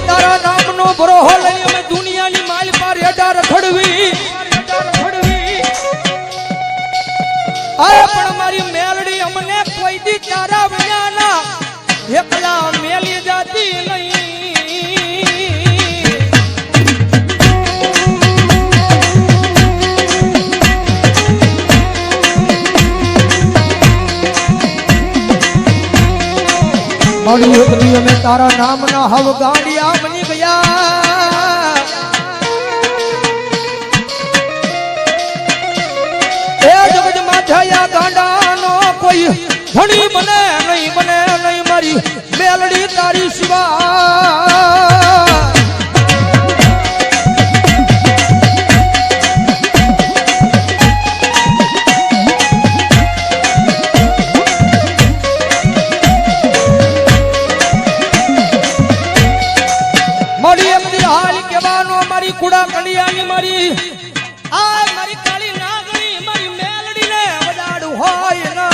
તારા નામનો ભરોહો લઈ અમે દુનિયાની માલ પર રેડા રખડવી પણ મારી મેલડી અમને કોઈ દી તારા વિનાના એકલા મેલી જાતી નહીં મારી અમે તારા નામના હવ ગાંડિયા બની ગયા એ જગતમાં થયા ગાંડાનો કોઈ ધણી બને નહીં મારી મેલડી તારી સિવા કુડા કલિયાની મારી આ મારી કાળી નાગણી મારી મેલડીને વડાડું હોય ના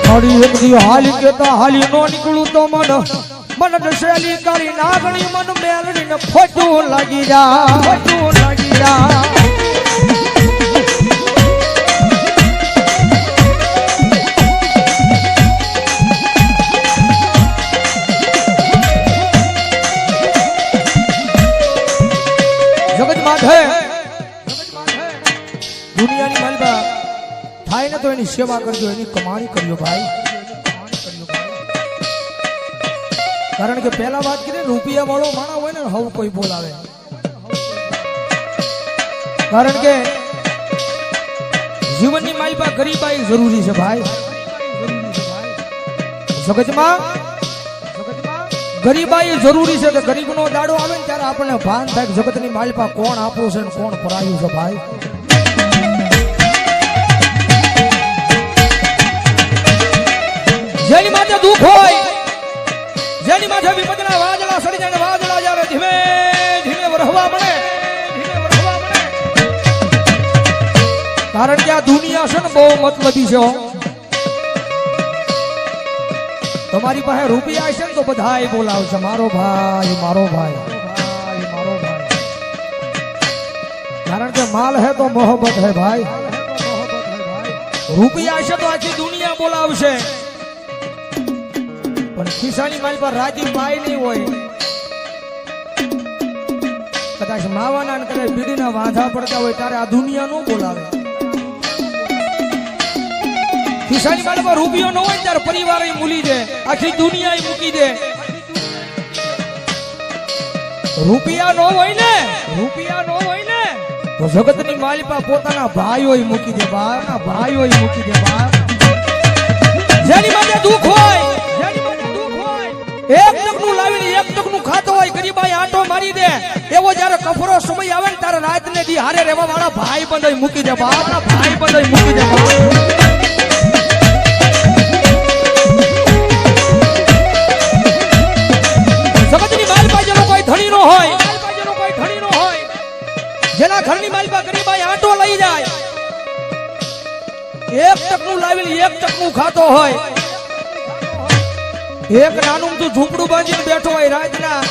મારી એકદી હાલી કેતા હાલી નો નીકળું તો મન દશેલી કાળી નાગણી મન મેલડીને ફોટું લાગી જા દુનિયાની માલબા થાય ને તો એની સેવા કરજો એની કમાણી કરજો ભાઈ કારણ કે પહેલા વાત કરી રૂપિયા વાળો માણા હોય ને હવ કોઈ બોલાવે કારણ કે જીવનની માલબા ગરીબાઈ જરૂરી છે ભાઈ જગતમાં ગરીબાઈ જરૂરી છે કે ગરીબનો દાડો આવે ને ત્યારે આપણને ભાન થાય કે જગતની માલપા કોણ આપણું છે ને કોણ પરાયું છે ભાઈ જેની માથે દુઃખ હોય જેની માથે વિપદના વાદળા સડી જાય વાદળા આવે ધીમે ધીમે વરહવા મળે કારણ કે આ દુનિયા છે ને બહુ મતલબી છે તમારી પાસે રૂપિયા છે ને તો બધાય બોલાવશે મારો ભાઈ કારણ કે માલ હે તો મોહબ્બત હે ભાઈ રૂપિયા છે તો આખી દુનિયા બોલાવશે પણ ખિસ્સાની માલ પર રાજી પાય નહીં હોય કદાચ માવાના ને કદાચ બીડીના વાંધા પડતા હોય ત્યારે આ દુનિયા નો બોલાવે ખિસ્સાની માલ પર રૂપિયો ન હોય ત્યારે પરિવાર મૂલી દે આખી દુનિયા મૂકી દે રૂપિયા નો હોય ને તો જગતની માલિપા પોતાના ભાઈઓ મૂકી દે જેની માટે દુઃખ હોય એક ટકનું લાવીને એક ટકનું ખાતો હોય ગરીબાઈ આંટો મારી દે એવો જયારે કફરો સમય આવે ને ત્યારે રાત ને દી હારે રહેવા વાળા ભાઈ બંધ મૂકી દે જગતની માલિપા જેનો કોઈ ધણી નો હોય જેના ઘરની માલિપા ગરીબાઈ આંટો લઈ જાય એક ટકનું લાવીને એક ટકનું ખાતો હોય એક નાનું તું ઝૂંપડું બાંધીને બેઠો હોય રાતના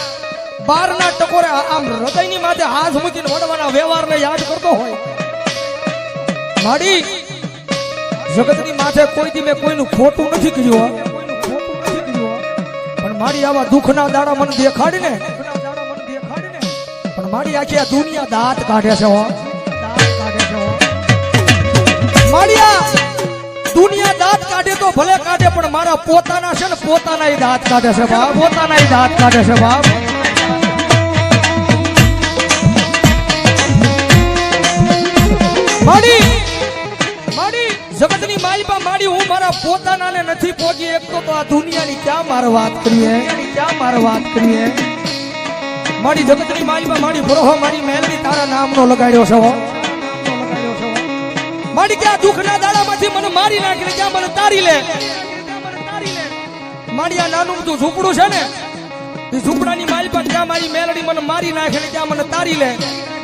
12 ના ટકોરે આમ હૃદયની માથે હાથ મૂકીને વડવાના વ્યવહારને યાદ કરતો હોય માડી જગતની માથે કોઈ દી મેં કોઈનું ખોટું નથી કર્યું પણ મારી આવા દુઃખના દાડા મને દેખાડી ને પણ મારી આખી આ દુનિયા દાંત કાઢે છે માડિયા દુનિયા દાંત કાઢે તો ભલે કાઢે પણ મારા પોતાના છે ને પોતાના દાંત કાઢે છે બાપ માડી જગતની માલિપા માડી હું મારા પોતાનાને નથી પહોંચી એક તો આ દુનિયાની ક્યાં મારે વાત કરીએ મારી જગતની માલમાં મારી ભરોહો મારી મેલડી તારા નામનો લગાડ્યો છે હો. મારી ક્યાં દુઃખના દાડામાંથી મને મારી નાખીને ક્યાં મને તારી લે. મારી આ નાનું તું ઝૂંપડું છે ને એ ઝૂંપડાની માલ પર જ્યાં મારી મેલડી મને મારી નાખીને ત્યાં મને તારી લે.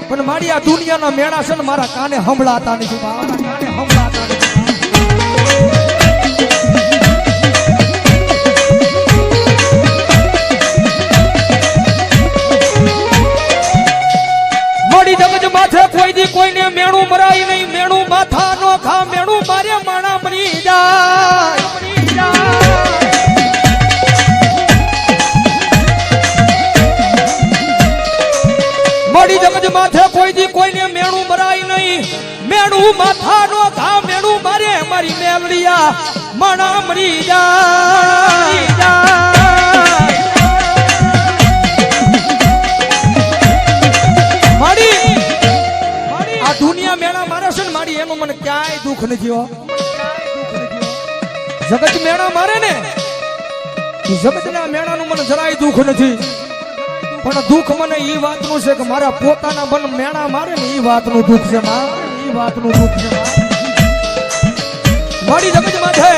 પણ મારી આ દુનિયાના મેળા છે ને મારા કાને સંભળાતા નથી. મારા કાને સંભળાતા નથી. કોઈ દી કોઈને મેણું મરાય નહીં. મેણું માથા નો ખા. મેણું મારે માણા મરી જાય. મારી જગત માથે કોઈ દી કોઈને મેણું મરાય નહીં. મેણું માથા નો ખા. મેણું મારે મારી મેલડિયા માણા મરી જાય. મારી દુનિયા મેળા મારે છે ને મારી એમાં મને ક્યાંય દુઃખ નથી હો. જગત મેળા મારે ને જગતના મેળાનું મને જરાય દુઃખ નથી. પણ દુઃખ મને એ વાતનું છે કે મારા પોતાના મન મેળા મારે ને એ વાતનું દુઃખ છે. એ વાતનું દુઃખ છે. મારી જગત માથે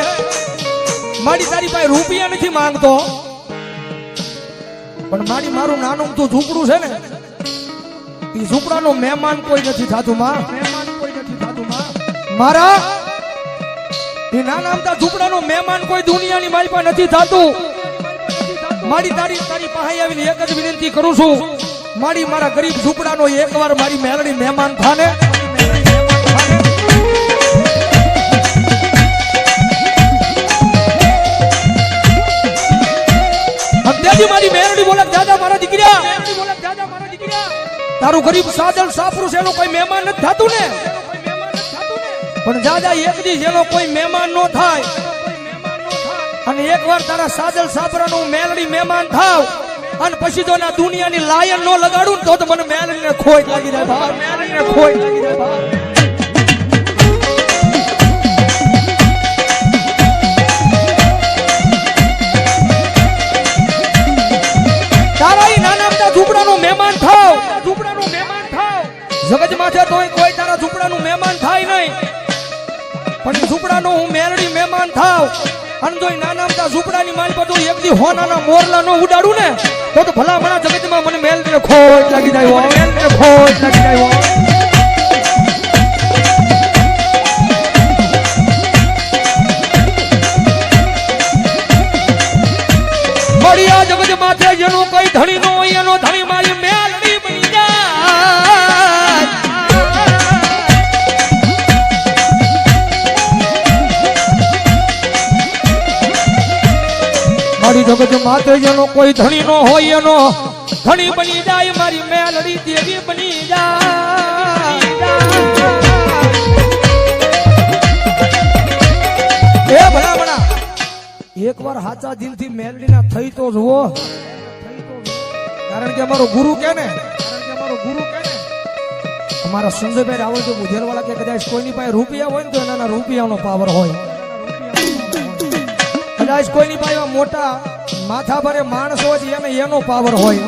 મારી તારી પાસે રૂપિયા નથી માંગતો. પણ મારી મારું નાનું તું ઝૂંપડું છે ને એ ઝૂંપડાનો મહેમાન કોઈ નથી થતું માં. મારા એ નાના અમથા ઝૂંપડાનો મહેમાન કોઈ દુનિયાની મારી પાસે નથી થતું. મારી તારી પાસે આવીને એક જ વિનંતી કરું છું. મારા ગરીબ ઝૂંપડાનો એકવાર મારી મેલડી મહેમાન થાને. મારી મેલડી બોલે દાદા મારા દીકરા તારું ગરીબ સાદલ સાપરું છે એનો કોઈ મહેમાન નથી થતું ને. પણ દાદા એક દી જેનો કોઈ મહેમાન નો થાય અને એકવાર તારા સાદલ સાપરાનું મેલડી મહેમાન થાવ અને પછી જો ના દુનિયાની લાયન નો લગાડું તો મને મેલડીને ખોટ લાગી જાય ભાવ. મેલડીને ખોટ લાગી જાય ભાવ. તારા ઈ નાના મોટા ઝૂંપડાનું મહેમાન થાવ. ઝૂંપડાનું મહેમાન થાવ. જગત માથે તોય કોઈ તારા ઝૂંપડાનું મહેમાન થાય નહીં. પણ ઝૂંપડાનું હું મેલડી મહેમાન થાવ અને જો નાના મોટા ઝૂંપડાની માલ પર એક દી હોનાના મોરલા નો ઉડાડું ને તો ભલામણા જગતમાં મને મેલડીને ખોટ લાગી જાય. મેલડીને ખોટ લાગી જાય. મારી આ જગત માથે જેનો કઈ ધણી નો હોય એનો ધણી મારી મેલડી બની જાય. મારી જગત માથે જેનો કોઈ ધણી નો હોય એનો ધણી બની જાય. મારી મેલડી દેવી બની જાય. એ ભલામણા એકવાર સાચા દિલથી મેલડીના થઈ તો જુઓ. કારણ કે અમારો ગુરુ કે ને અમારા સંજયભાઈ રાવલ તો બુધેરવાળા કે કદાચ કોઈની પાસે રૂપિયા હોય ને તો એના રૂપિયાનો પાવર હોય. કદાચ કોઈની પાસે મોટા માથા ભરે માણસ હોય એને એનો પાવર હોય.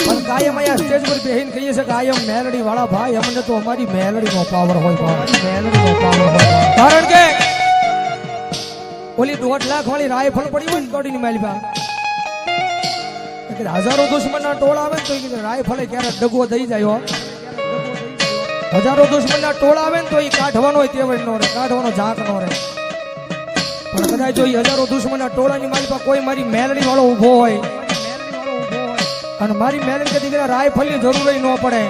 પણ કાયમ અહીંયા સ્ટેજ પર બેહીને કહીએ છે કે કાયમ મેલડી વાળા ભાઈ અમને તો અમારી મેલડીનો પાવર હોય. મેલડીનો પાવર હોય. કારણ કે ઓલી 1.5 લાખ વાળી રાયફળ પડી હોય ને કોડીની માલી પાસે હજારો દુશ્મનના ટોળા આવે ને તો રાયફળે ક્યારેક ડગો થઈ જાય. હજારો દુશ્મનના ટોળા આવે ને તો એ કાઢવાનો તેવડ નો રહે, કાઢવાનો ઝાંક નો રહે. પણ કદાચ જો હજારો દુશ્મનના ટોળાની મારી પાસે કોઈ મારી મેલડી વાળો ઉભો હોય અને મારી મેલડી કે દીકરા રાયફળની જરૂર ન પડે,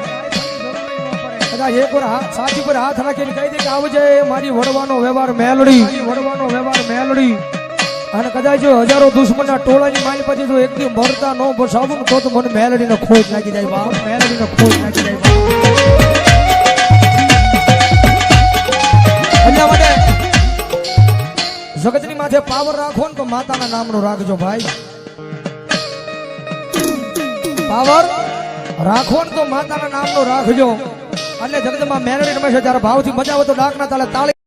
કદાચ એક વાર સાચી પર હાથ રાખીને કહી દે કે આવજે મારી વડવાનો વ્યવહાર મેલડી, વડવાનો વ્યવહાર મેલડી. અને કદાચ જો હજારો દુશ્મનના ટોળાની મારી પછી જો એકદી મરતા ન બસાવું તો મને મેલડીને ખોટ લાગી જાય બાપ, મેલડીને ખોટ લાગી જાય બાપ. એટલા માટે જગતની માથે પાવર રાખો ને તો માતાના નામનો રાખજો ભાઈ. પાવર રાખો ને તો માતાના નામનો રાખજો. એટલે જગતમાં મેલડી રમે છે ત્યારે ભાવથી મજા આવે તો ડાકના તાલે તાળી